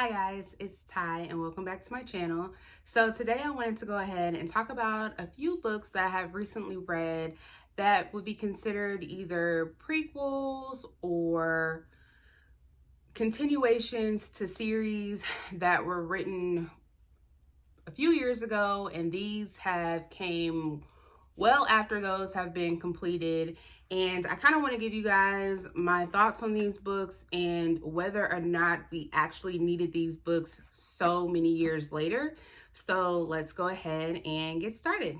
Hi guys, it's Ty and welcome back to my channel. So today I wanted to go ahead and talk about a few books that I have recently read that would be considered either prequels or continuations to series that were written a few years ago, and these have came well after those have been completed. And I kind of want to give you guys my thoughts on these books and whether or not we actually needed these books so many years later. So let's go ahead and get started.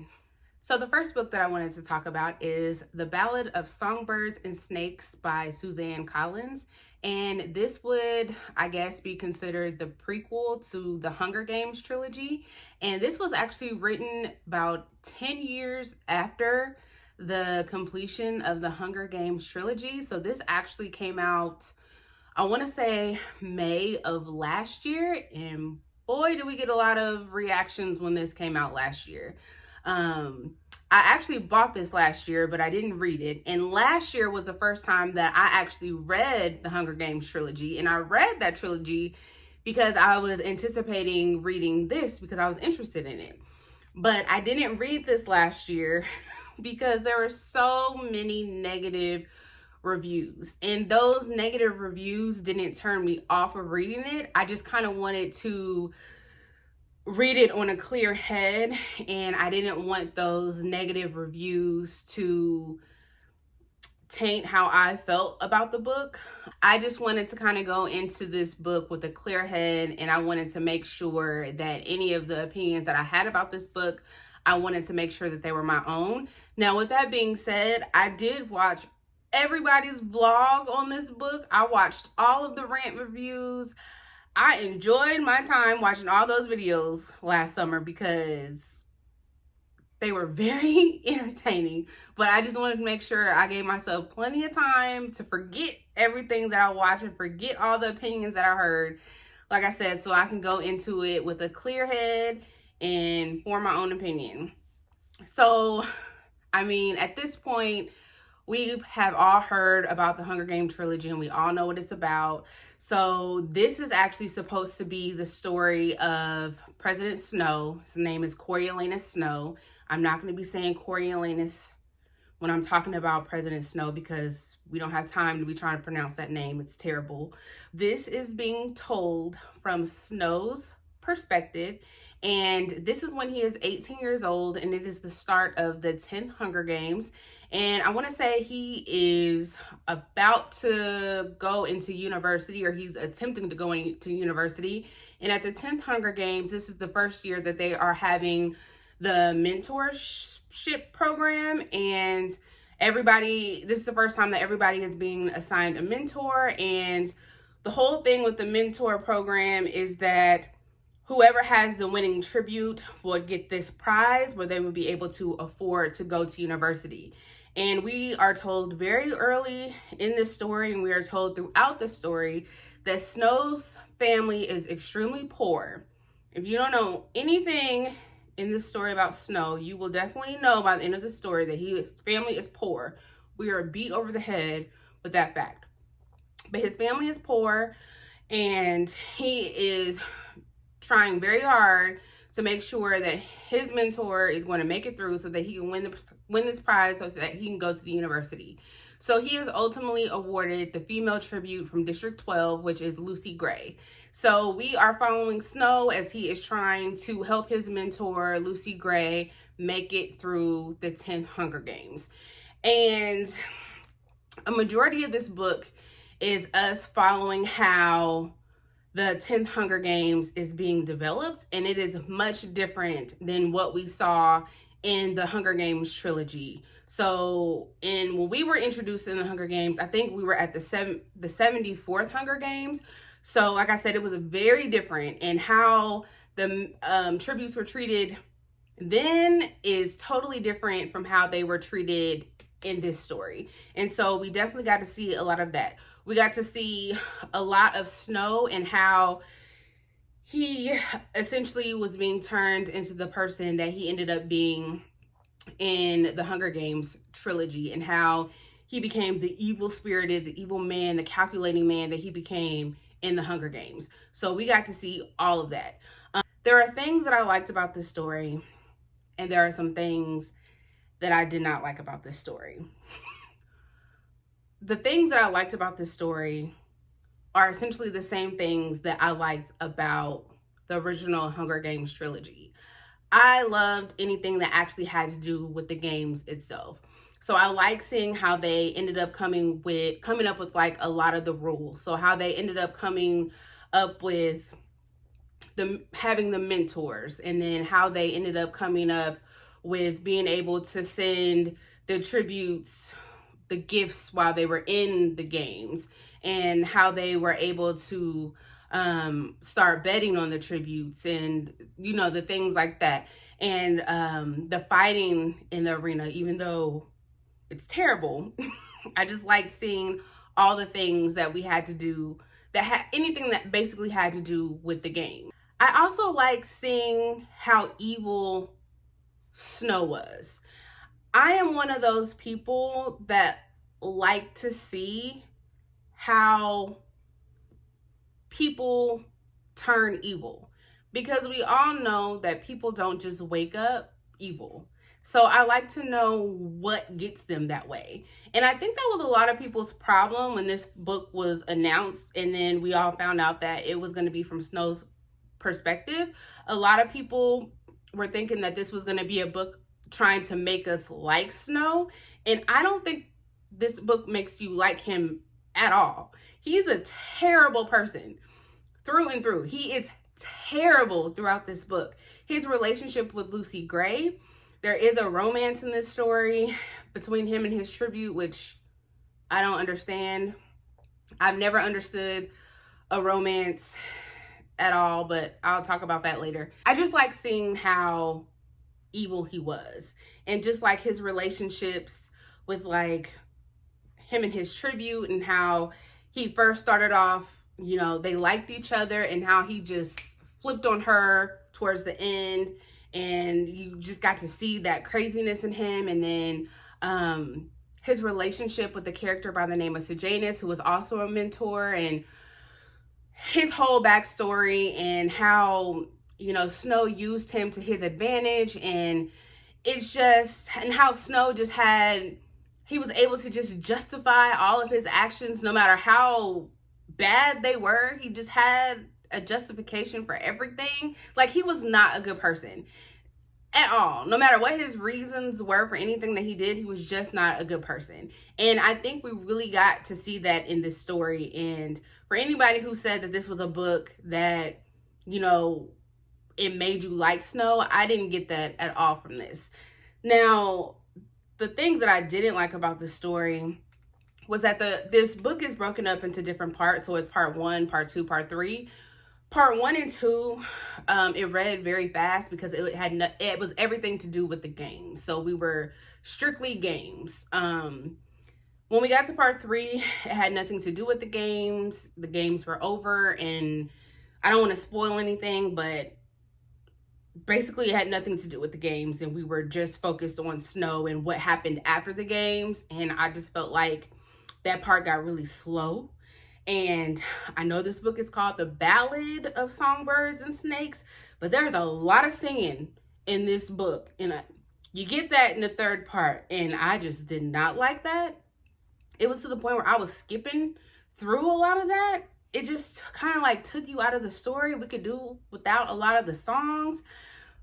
So the first book that I wanted to talk about is The Ballad of Songbirds and Snakes by Suzanne Collins. And this would, I guess, be considered the prequel to the Hunger Games trilogy. And this was actually written about 10 years after the completion of the Hunger Games trilogy. So this actually came out, I want to say May of last year. And boy, did we get a lot of reactions when this came out last year. I actually bought this last year, but I didn't read it. And last year was the first time that I actually read the Hunger Games trilogy. And I read that trilogy because I was anticipating reading this because I was interested in it. But I didn't read this last year because there were so many negative reviews. And those negative reviews didn't turn me off of reading it. I just kind of wanted to read it on a clear head, and I didn't want those negative reviews to taint how I felt about the book. I just wanted to kind of go into this book with a clear head, and I wanted to make sure that any of the opinions that I had about this book, I wanted to make sure that they were my own. Now, with that being said, I did watch everybody's vlog on this book. I watched all of the rant reviews. I enjoyed my time watching all those videos last summer because they were very entertaining. But I just wanted to make sure I gave myself plenty of time to forget everything that I watched and forget all the opinions that I heard. Like I said, so I can go into it with a clear head and form my own opinion. So, I mean, at this point, we have all heard about the Hunger Games trilogy and we all know what it's about. So this is actually supposed to be the story of President Snow. His name is Coriolanus Snow. I'm not going to be saying Coriolanus when I'm talking about President Snow because we don't have time to be trying to pronounce that name. It's terrible. This is being told from Snow's perspective. And this is when he is 18 years old, and it is the start of the 10th Hunger Games. And I want to say he is about to go into university, or he's attempting to go into university. And at the 10th Hunger Games, this is the first year that they are having the mentorship program. And this is the first time that everybody is being assigned a mentor. And the whole thing with the mentor program is that whoever has the winning tribute will get this prize where they will be able to afford to go to university. And we are told very early in this story, and we are told throughout the story, that Snow's family is extremely poor. If you don't know anything in this story about Snow, you will definitely know by the end of the story that his family is poor. We are beat over the head with that fact. But his family is poor, and he is trying very hard to make sure that his mentor is going to make it through so that he can win this prize so that he can go to the university. So he is ultimately awarded the female tribute from District 12, which is Lucy Gray. So we are following Snow as he is trying to help his mentor, Lucy Gray, make it through the 10th Hunger Games. And a majority of this book is us following how the 10th Hunger Games is being developed, and it is much different than what we saw in the Hunger Games trilogy. So when we were introduced in the Hunger Games, I think we were at the 74th Hunger Games. So like I said, it was very different, and how the tributes were treated then is totally different from how they were treated in this story. And so we definitely got to see a lot of that. We got to see a lot of Snow and how he essentially was being turned into the person that he ended up being in the Hunger Games trilogy, and how he became the evil spirited, the evil man, the calculating man that he became in the Hunger Games. So we got to see all of that. There are things that I liked about this story, and there are some things that I did not like about this story. The things that I liked about this story are essentially the same things that I liked about the original Hunger Games trilogy. I loved anything that actually had to do with the games itself. So I like seeing how they ended up coming up with like a lot of the rules. So how they ended up coming up with having the mentors, and then how they ended up coming up with being able to send the tributes, the gifts while they were in the games, and how they were able to start betting on the tributes, and you know, the things like that. And the fighting in the arena, even though it's terrible, I just like seeing all the things that we had to do, that had anything that basically had to do with the game. I also like seeing how evil Snow was. I am one of those people that like to see how people turn evil, because we all know that people don't just wake up evil. So I like to know what gets them that way. And I think that was a lot of people's problem when this book was announced, and then we all found out that it was going to be from Snow's perspective. A lot of people were thinking that this was going to be a book trying to make us like Snow, and I don't think this book makes you like him at all. He's a terrible person through and through. He is terrible throughout this book. His relationship with Lucy Gray, there is a romance in this story between him and his tribute, which I don't understand. I've never understood a romance at all, but I'll talk about that later. I just like seeing how evil he was, and just like his relationships with like him and his tribute, and how he first started off, you know, they liked each other, and how he just flipped on her towards the end, and you just got to see that craziness in him. And then his relationship with the character by the name of Suzanne, who was also a mentor, and his whole backstory, and how, you know, Snow used him to his advantage. And it's just, and how Snow just had, he was able to just justify all of his actions no matter how bad they were. He just had a justification for everything. Like, he was not a good person at all. No matter what his reasons were for anything that he did, he was just not a good person. And I think we really got to see that in this story. And for anybody who said that this was a book that, you know, it made you like Snow, I didn't get that at all from this. Now, the things that I didn't like about the story was that this book is broken up into different parts. So it's part 1, part 2, part 3. Part 1 and 2, it read very fast because it was everything to do with the game. So we were strictly games. When we got to part 3, it had nothing to do with the games. The games were over, and I don't want to spoil anything, but basically it had nothing to do with the games, and we were just focused on Snow and what happened after the games. And I just felt like that part got really slow. And I know this book is called The Ballad of Songbirds and Snakes, but there's a lot of singing in this book, and you get that in the third part, and I just did not like that. It was to the point where I was skipping through a lot of that. It just kind of like took you out of the story. We could do without a lot of the songs.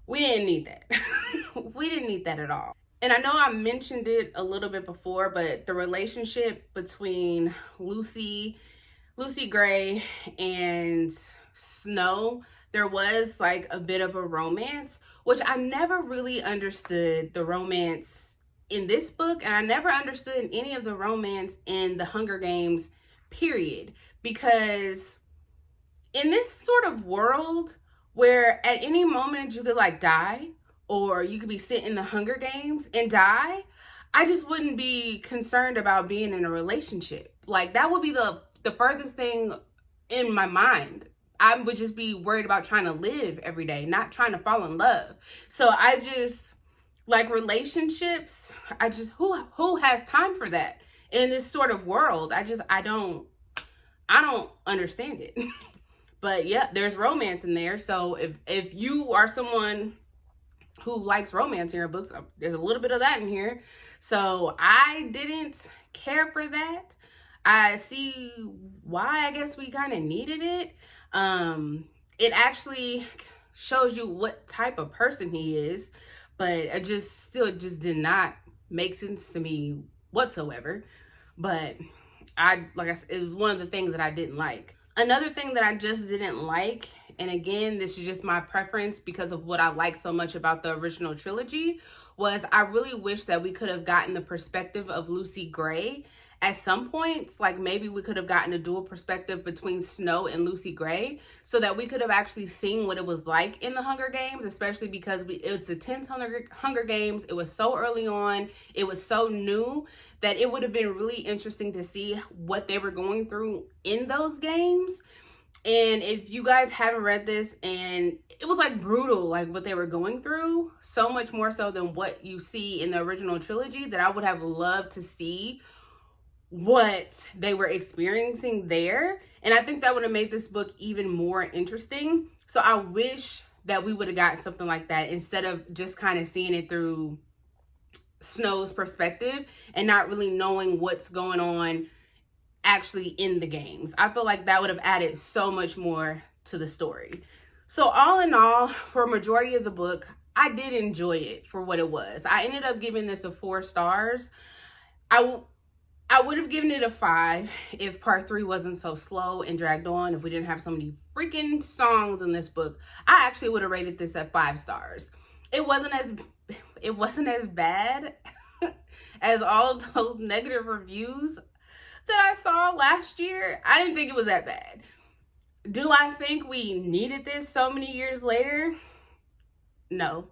We didn't need that. We didn't need that at all. And I know I mentioned it a little bit before, but the relationship between Lucy Gray and Snow, there was like a bit of a romance, which I never really understood the romance in this book, and I never understood any of the romance in the Hunger Games, period. Because in this sort of world where at any moment you could like die, or you could be sent in the Hunger Games and die, I just wouldn't be concerned about being in a relationship. Like, that would be the furthest thing in my mind. I would just be worried about trying to live every day, not trying to fall in love. So I just, like, relationships, who has time for that in this sort of world? I I don't understand it. But yeah, there's romance in there. So if you are someone who likes romance in your books, there's a little bit of that in here. So I didn't care for that. I see why I guess we kind of needed it. It actually shows you what type of person he is, but it just did not make sense to me whatsoever. But like I said, it was one of the things that I didn't like. Another thing that I just didn't like, and again, this is just my preference because of what I like so much about the original trilogy, was I really wish that we could have gotten the perspective of Lucy Gray at some points. Like maybe we could have gotten a dual perspective between Snow and Lucy Gray so that we could have actually seen what it was like in the Hunger Games, especially because it was the 10th Hunger Games. It was so early on. It was so new that it would have been really interesting to see what they were going through in those games. And if you guys haven't read this, and it was like brutal, like what they were going through, so much more so than what you see in the original trilogy, that I would have loved to see what they were experiencing there. And I think that would have made this book even more interesting. So I wish that we would have got something like that instead of just kind of seeing it through Snow's perspective and not really knowing what's going on actually in the games. I feel like that would have added so much more to the story. So all in all, for a majority of the book, I did enjoy it for what it was. I ended up giving this a 4 stars. I would have given it a 5 if part 3 wasn't so slow and dragged on, if we didn't have so many freaking songs in this book. I actually would have rated this at 5 stars. It wasn't as bad as all of those negative reviews that I saw last year. I didn't think it was that bad. Do I think we needed this so many years later? No.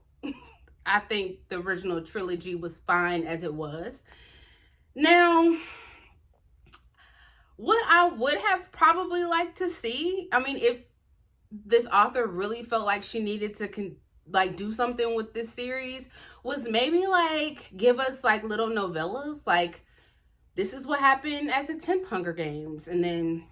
I think the original trilogy was fine as it was. Now, what I would have probably liked to see, I mean, if this author really felt like she needed to do something with this series, was maybe like give us like little novellas, like this is what happened at the 10th Hunger Games, and then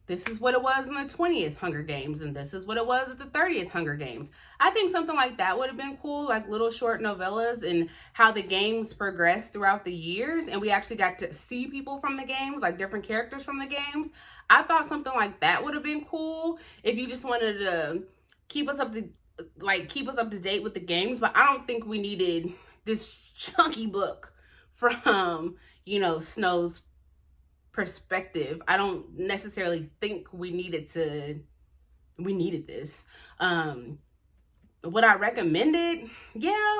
this is what it was in the 20th Hunger Games, and this is what it was at the 30th Hunger Games. I think something like that would have been cool, like little short novellas and how the games progressed throughout the years, and we actually got to see people from the games, like different characters from the games. I thought something like that would have been cool if you just wanted to keep us up to date with the games, but I don't think we needed this chunky book from, you know, Snow's perspective. I don't necessarily think we needed this. Would I recommend it? Yeah.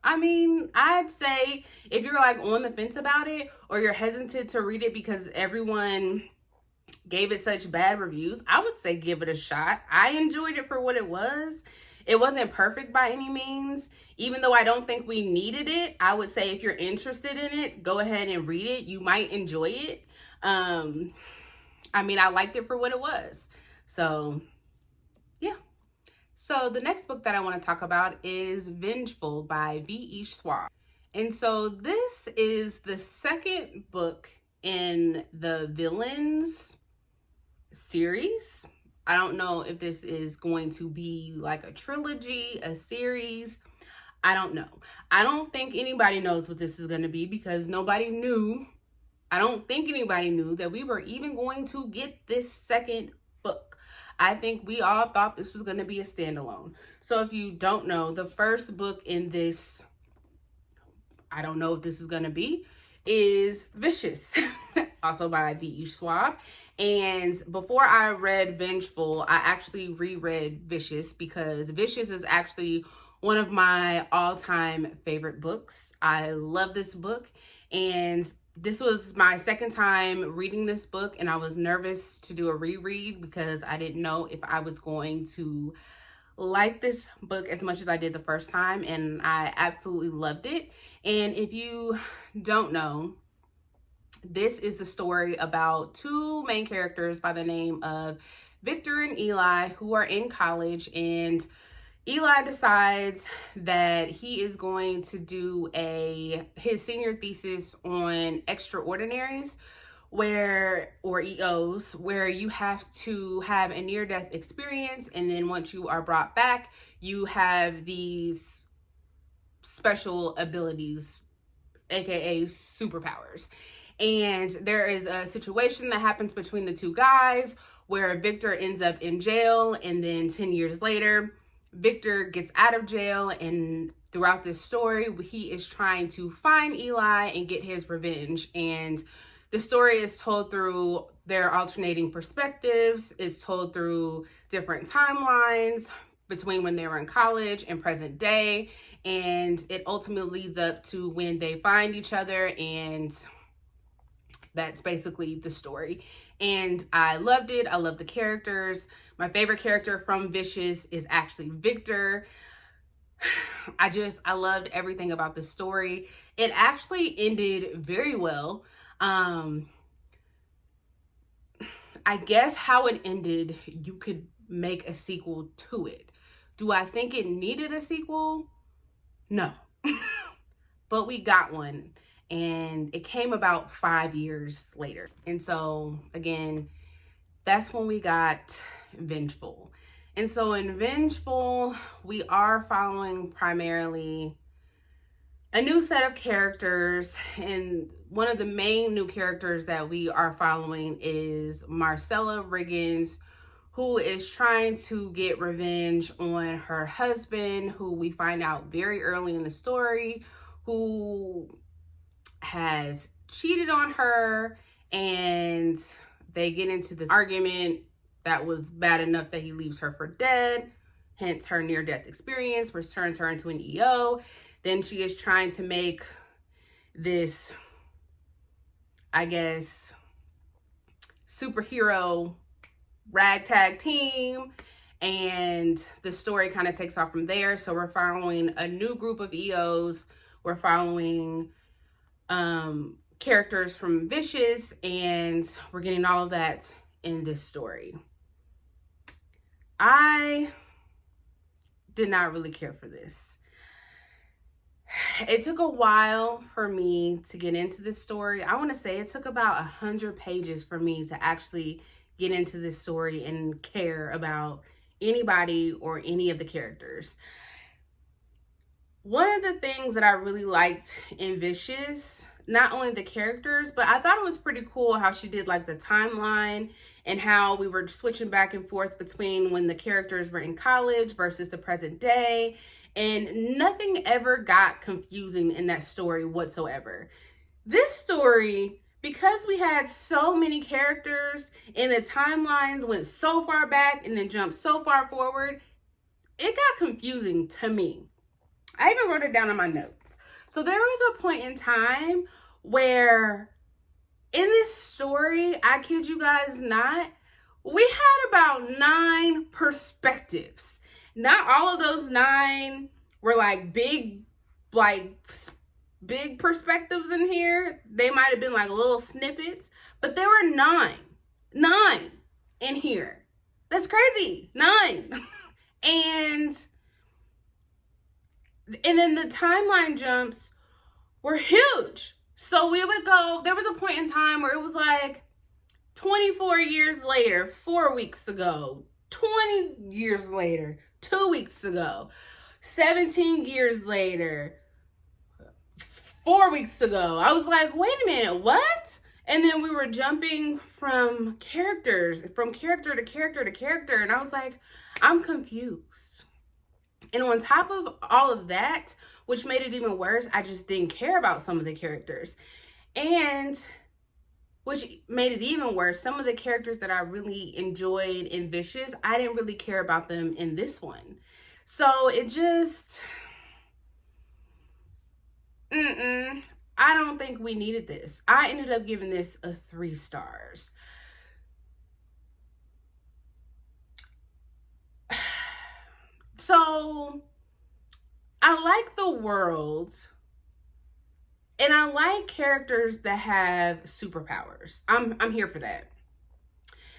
I mean, I'd say if you're like on the fence about it, or you're hesitant to read it because everyone gave it such bad reviews, I would say give it a shot. I enjoyed it for what it was. It wasn't perfect by any means. Even though I don't think we needed it, I would say if you're interested in it, go ahead and read it. You might enjoy it. I mean, I liked it for what it was. So, yeah. So the next book that I want to talk about is Vengeful by Ve Schwab. And so this is the second book in the Villains series. I don't know if this is going to be like a trilogy, a series. I don't know. I don't think anybody knows what this is going to be because nobody knew. I don't think anybody knew that we were even going to get this second book. I think we all thought this was going to be a standalone. So if you don't know, the first book in this, I don't know if this is going to be, is Vicious, also by Ve Schwab. And before I read Vengeful, I actually reread Vicious because Vicious is actually one of my all-time favorite books. I love this book, and this was my second time reading this book, and I was nervous to do a reread because I didn't know if I was going to like this book as much as I did the first time, and I absolutely loved it. And if you don't know, this is the story about two main characters by the name of Victor and Eli, who are in college, and Eli decides that he is going to do his senior thesis on extraordinaries, or EOs, where you have to have a near-death experience, and then once you are brought back, you have these special abilities, aka superpowers. And there is a situation that happens between the two guys where Victor ends up in jail, and then 10 years later, Victor gets out of jail, and throughout this story, he is trying to find Eli and get his revenge. And the story is told through their alternating perspectives. It's told through different timelines between when they were in college and present day. And it ultimately leads up to when they find each other, and that's basically the story. And I loved it. I love the characters. My favorite character from Vicious is actually Victor. I loved everything about the story. It actually ended very well. I guess how it ended, you could make a sequel to it. Do I think it needed a sequel? No. But we got one, and it came about 5 years later. And so again, that's when we got Vengeful. And so in Vengeful, we are following primarily a new set of characters, and one of the main new characters that we are following is Marcella Riggins, who is trying to get revenge on her husband, who we find out very early in the story, who has cheated on her, and they get into this argument that was bad enough that he leaves her for dead, hence her near-death experience, which turns her into an EO. Then she is trying to make this, I guess, superhero ragtag team, and the story kind of takes off from there. So we're following a new group of EOs. We're following characters from Vicious, and we're getting all of that in this story. I did not really care for this. It took a while for me to get into this story. I want to say it took about 100 pages for me to actually get into this story and care about anybody or any of the characters. One of the things that I really liked in Vicious, not only the characters, but I thought it was pretty cool how she did like the timeline and how we were switching back and forth between when the characters were in college versus the present day. And nothing ever got confusing in that story whatsoever. This story, because we had so many characters and the timelines went so far back and then jumped so far forward, it got confusing to me. I even wrote it down in my notes. So there was a point in time where in this story, I kid you guys not, we had about 9 perspectives. Not all of those 9 were like big perspectives in here. They might have been like little snippets, but there were 9 in here. That's crazy. 9. And then the timeline jumps were huge. So we would go, there was a point in time where it was like 24 years later, 4 weeks ago, 20 years later, 2 weeks ago, 17 years later, 4 weeks ago. I was like, wait a minute, what? And then we were jumping from character to character to character. And I was like, I'm confused. And on top of all of that, which made it even worse, I just didn't care about some of the characters. And which made it even worse, some of the characters that I really enjoyed in Vicious, I didn't really care about them in this one. So it just, I don't think we needed this. I ended up giving this a 3 stars. So I like the world, and I like characters that have superpowers. I'm here for that.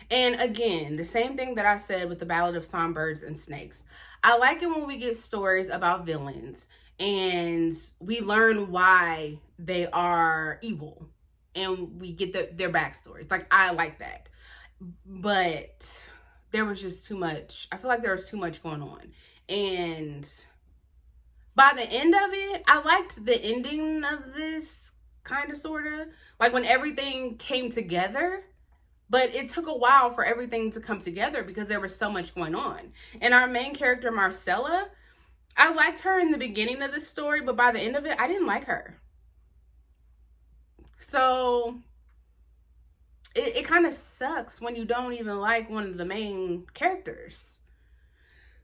And again, the same thing that I said with the Ballad of Songbirds and Snakes. I like it when we get stories about villains and we learn why they are evil and we get their backstories. Like, I like that. But there was just too much. I feel like there was too much going on. And by the end of it, I liked the ending of this, kind of, sort of. Like, when everything came together. But it took a while for everything to come together because there was so much going on. And our main character, Marcella, I liked her in the beginning of the story, but by the end of it, I didn't like her. So it kind of sucks when you don't even like one of the main characters.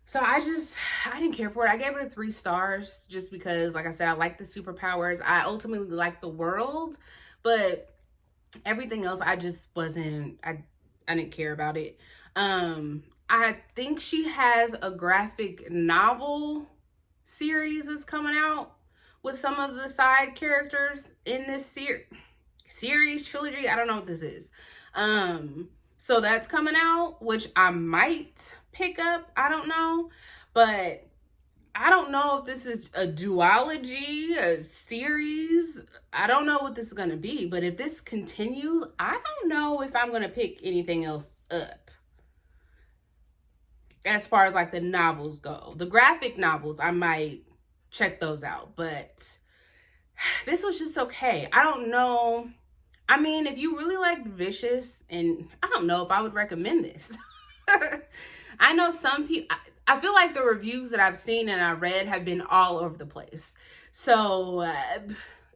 So I didn't care for it. I gave it 3 stars just because, like I said, I like the superpowers. I ultimately like the world, but everything else, I just wasn't, I didn't care about it. I think she has a graphic novel series that's coming out with some of the side characters in this series, trilogy. I don't know what this is. So that's coming out, which I might pick up. I don't know. But I don't know if this is a duology, a series. I don't know what this is going to be. But if this continues, I don't know if I'm going to pick anything else up. As far as like the novels go. The graphic novels, I might check those out. But this was just okay. I don't know. I mean, if you really like Vicious, and I don't know if I would recommend this. I know some people, I feel like the reviews that I've seen and I read have been all over the place. So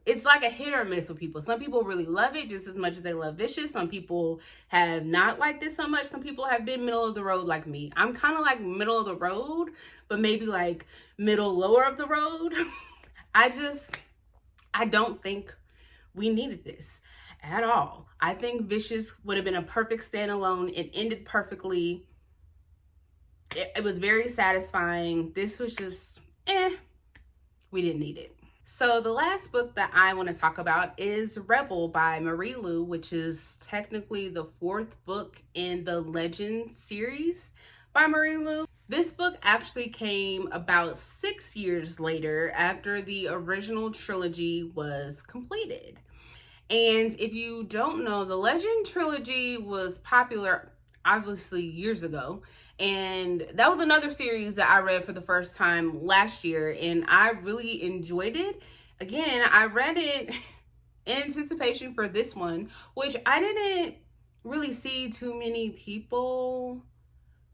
it's like a hit or miss with people. Some people really love it just as much as they love Vicious. Some people have not liked it so much. Some people have been middle of the road like me. I'm kind of like middle of the road, but maybe like middle lower of the road. I don't think we needed this at all. I think Vicious would have been a perfect standalone. It ended perfectly. It was very satisfying. This was just, we didn't need it. So the last book that I want to talk about is Rebel by Marie Lu, which is technically the 4th book in the Legend series by Marie Lu. This book actually came about 6 years later after the original trilogy was completed. And if you don't know, the Legend Trilogy was popular, obviously, years ago. And that was another series that I read for the first time last year. And I really enjoyed it. Again, I read it in anticipation for this one, which I didn't really see too many people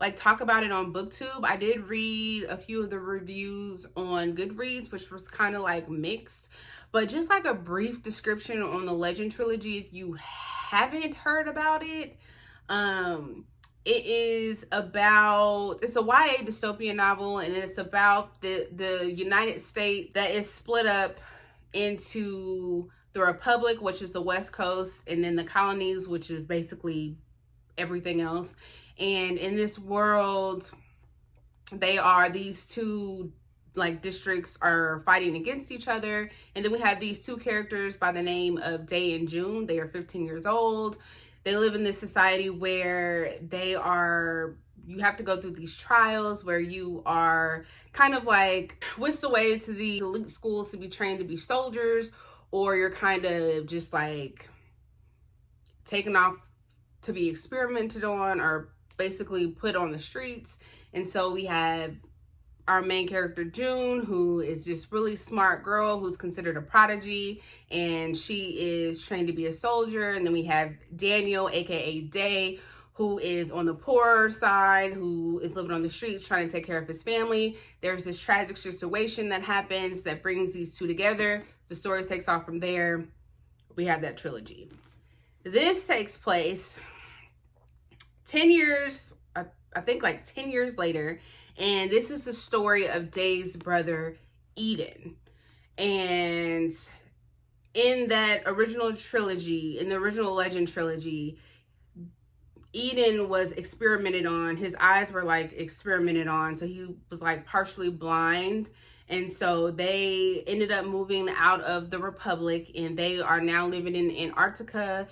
like talk about it on BookTube. I did read a few of the reviews on Goodreads, which was kind of like mixed. But just like a brief description on the Legend Trilogy, if you haven't heard about it, it is about, it's a YA dystopian novel, and it's about the United States that is split up into the Republic, which is the West Coast, and then the colonies, which is basically everything else. And in this world, these two like districts are fighting against each other. And then we have these 2 characters by the name of Day and June. They are 15 years old. They live in this society where you have to go through these trials where you are kind of like whisked away to the elite schools to be trained to be soldiers, or you're kind of just like taken off to be experimented on, or basically put on the streets. And so we have our main character, June, who is this really smart girl who's considered a prodigy, and she is trained to be a soldier. And then we have Daniel, aka Day, who is on the poorer side, who is living on the streets trying to take care of his family. There's this tragic situation that happens that brings these 2 together. The story takes off from there. We have that trilogy. This takes place 10 years, I think like 10 years later. And this is the story of Day's brother, Eden. And in that original trilogy, in the original Legend trilogy, Eden was experimented on. His eyes were like experimented on. So he was like partially blind. And so they ended up moving out of the Republic, and they are now living in Antarctica.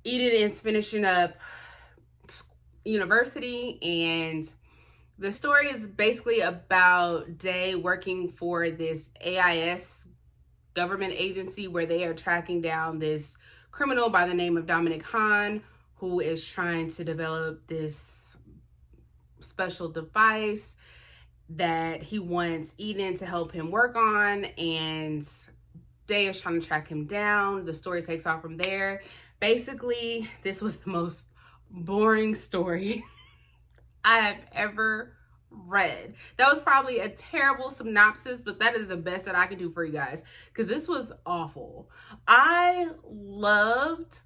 Eden is finishing up university, and the story is basically about Day working for this AIS government agency where they are tracking down this criminal by the name of Dominic Hahn, who is trying to develop this special device that he wants Eden to help him work on, and Day is trying to track him down. The story takes off from there. Basically, this was the most boring story I have ever read. That was probably a terrible synopsis, but that is the best that I can do for you guys, because this was awful. I loved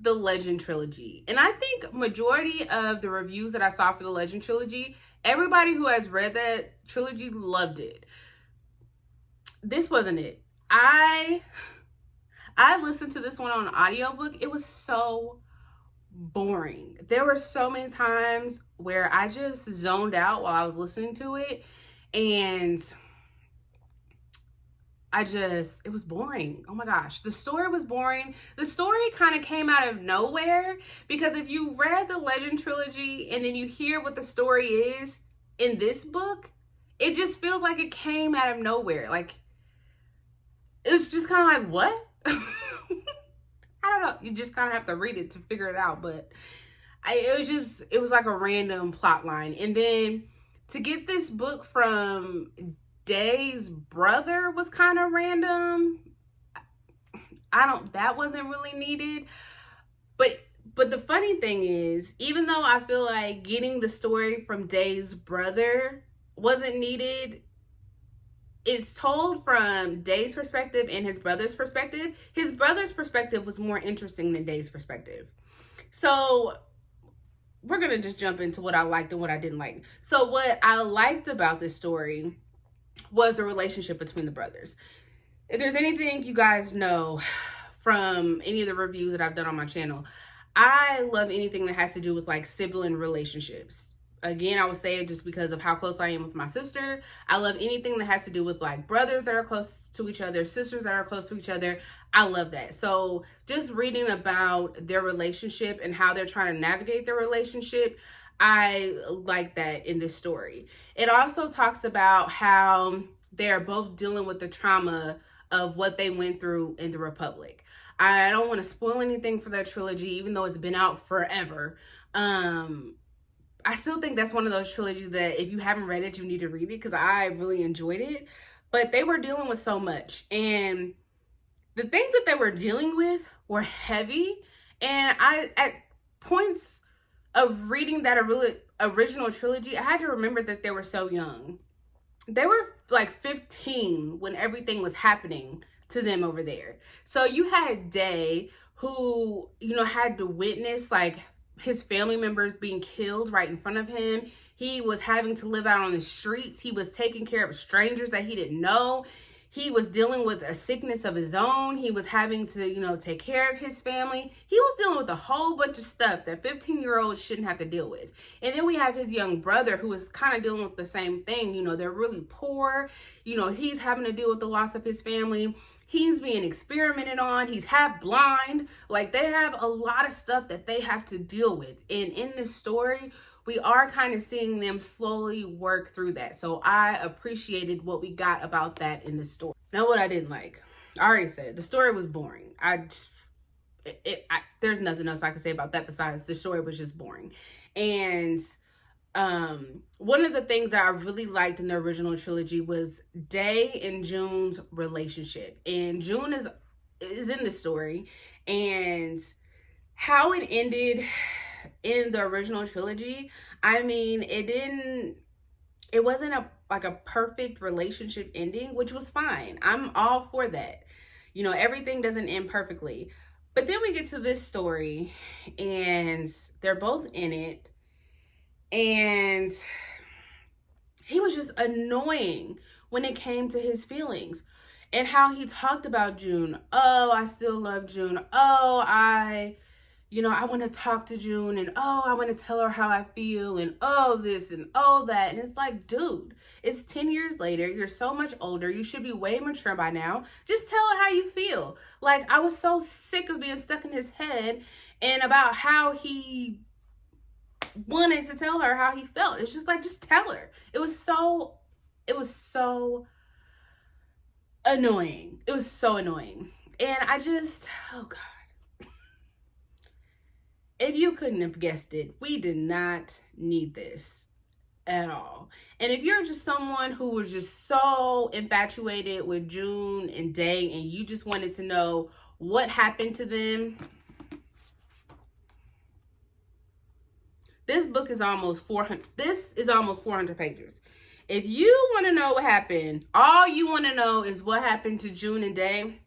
the Legend Trilogy, and I think majority of the reviews that I saw for the Legend Trilogy, everybody who has read that trilogy loved it. This wasn't it. I listened to this one on an audiobook. It was so boring. There were so many times where I just zoned out while I was listening to it, and it was boring. Oh my gosh, the story was boring. The story kind of came out of nowhere, because if you read the Legend Trilogy and then you hear what the story is in this book, it just feels like it came out of nowhere. Like, it's just kind of like, what? I don't know. You just kind of have to read it to figure it out. But it was like a random plot line. And then to get this book from Day's brother was kind of random. That wasn't really needed. But the funny thing is, even though I feel like getting the story from Day's brother wasn't needed, it's told from Day's perspective and his brother's perspective. His brother's perspective was more interesting than Day's perspective. So we're going to just jump into what I liked and what I didn't like. So what I liked about this story was the relationship between the brothers. If there's anything you guys know from any of the reviews that I've done on my channel, I love anything that has to do with like sibling relationships. Again, I would say it just because of how close I am with my sister. I love anything that has to do with like brothers that are close to each other, sisters that are close to each other. I love that. So just reading about their relationship and how they're trying to navigate their relationship, I like that in this story. It also talks about how they're both dealing with the trauma of what they went through in the Republic. I don't want to spoil anything for that trilogy, even though it's been out forever. I still think that's one of those trilogies that if you haven't read it, you need to read it, because I really enjoyed it. But they were dealing with so much, and the things that they were dealing with were heavy. And at points of reading that original trilogy, I had to remember that they were so young. They were like 15 when everything was happening to them over there. So you had Day, who, had to witness like his family members being killed right in front of him. He was having to live out on the streets. He was taking care of strangers that he didn't know. He was dealing with a sickness of his own. He was having to, take care of his family. He was dealing with a whole bunch of stuff that 15-year-olds shouldn't have to deal with. And then we have his young brother, who is kind of dealing with the same thing. They're really poor. He's having to deal with the loss of his family. He's being experimented on. He's half blind. Like, they have a lot of stuff that they have to deal with. And in this story, we are kind of seeing them slowly work through that. So I appreciated what we got about that in the story. Now, what I didn't like, I already said it. The story was boring. There's nothing else I can say about that besides the story was just boring. And one of the things that I really liked in the original trilogy was Day and June's relationship. And June is in the story, and how it ended in the original trilogy, I mean, it wasn't a perfect relationship ending, which was fine. I'm all for that. Everything doesn't end perfectly. But then we get to this story, and they're both in it, and he was just annoying when it came to his feelings and how he talked about June. Oh, I still love June. Oh, I want to talk to June, and oh, I want to tell her how I feel, and oh, this and oh, that. And it's like, dude, it's 10 years later. You're so much older. You should be way mature by now. Just tell her how you feel. Like, I was so sick of being stuck in his head and about how he wanted to tell her how he felt. It's just like, just tell her. It was so annoying. It was so annoying. And I just, oh God. If you couldn't have guessed it, we did not need this at all. And if you're just someone who was just so infatuated with June and Day and you just wanted to know what happened to them, this book is almost 400. This is almost 400 pages. If you want to know what happened, all you want to know is what happened to June and Day,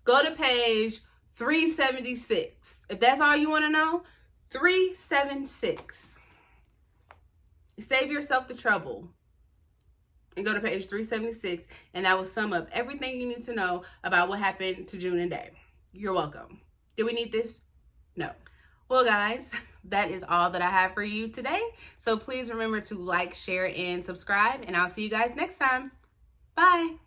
go to page 376. If that's all you want to know, 376. Save yourself the trouble and go to page 376, and that will sum up everything you need to know about what happened to June and Day. You're welcome. Did we need this? No. Well, guys, that is all that I have for you today. So please remember to like, share, and subscribe, and I'll see you guys next time. Bye.